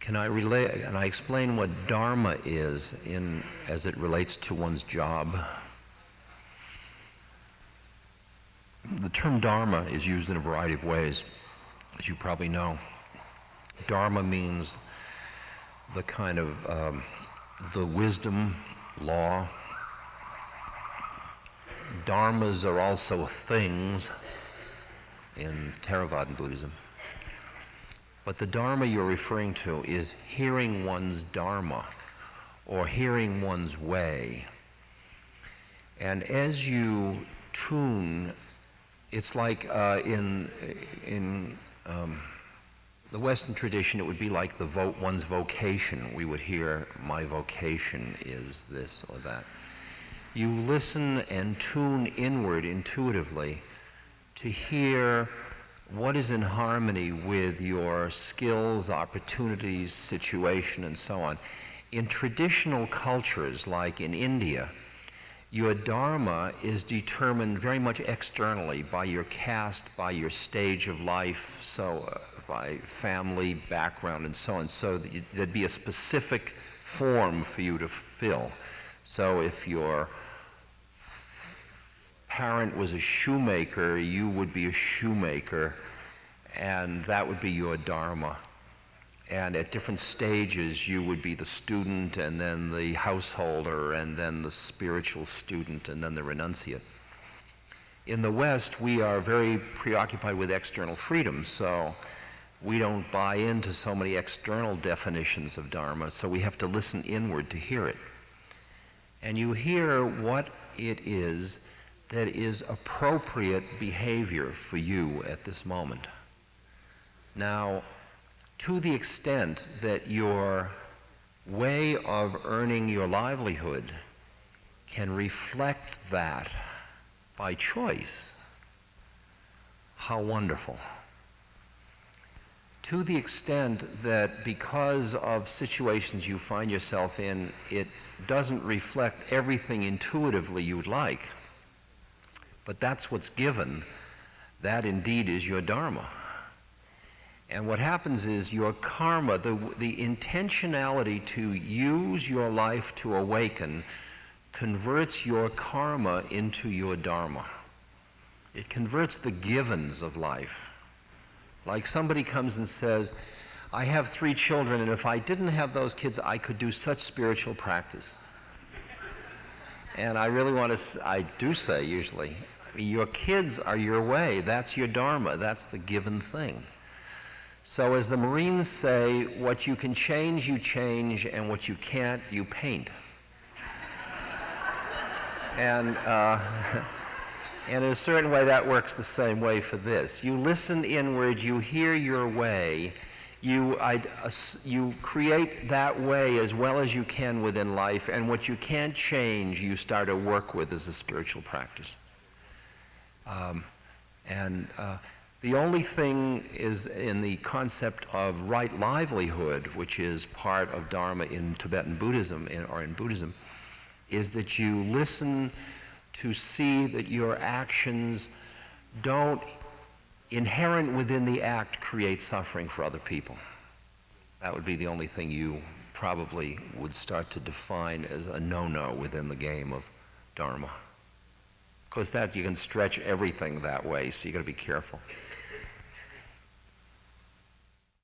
Can I relate, and I explain what Dharma is as it relates to one's job? The term Dharma is used in a variety of ways, as you probably know. Dharma means the kind of, the wisdom, law. Dharmas are also things in Theravadan Buddhism. But the Dharma you're referring to is hearing one's Dharma, or hearing one's way. And as you tune, it's like in the Western tradition, it would be like one's vocation. We would hear, my vocation is this or that. You listen and tune inward intuitively to hear what is in harmony with your skills, opportunities, situation, and so on. In traditional cultures, like in India, your Dharma is determined very much externally by your caste, by your stage of life, so by family background and so on. So there'd be a specific form for you to fill. So if your parent was a shoemaker, you would be a shoemaker, and that would be your Dharma. And at different stages, you would be the student, and then the householder, and then the spiritual student, and then the renunciate. In the West, we are very preoccupied with external freedom, so we don't buy into so many external definitions of Dharma, so we have to listen inward to hear it. And you hear what it is that is appropriate behavior for you at this moment. Now, to the extent that your way of earning your livelihood can reflect that by choice, how wonderful. To the extent that because of situations you find yourself in, it doesn't reflect everything intuitively you would like, but that's what's given, that indeed is your Dharma. And what happens is your karma, the intentionality to use your life to awaken, converts your karma into your Dharma. It converts the givens of life. Like somebody comes and says, I have 3 children, and if I didn't have those kids, I could do such spiritual practice. And I really want to, I do say usually, your kids are your way, that's your Dharma, that's the given thing. So as the Marines say, what you can change, you change, and what you can't, you paint. And in a certain way, that works the same way for this. You listen inward, you hear your way, you create that way as well as you can within life, and what you can't change, you start to work with as a spiritual practice. The only thing is in the concept of right livelihood, which is part of Dharma in Tibetan Buddhism or in Buddhism, is that you listen to see that your actions don't, inherent within the act, create suffering for other people. That would be the only thing you probably would start to define as a no-no within the game of Dharma. Because that you can stretch everything that way, so you got to be careful.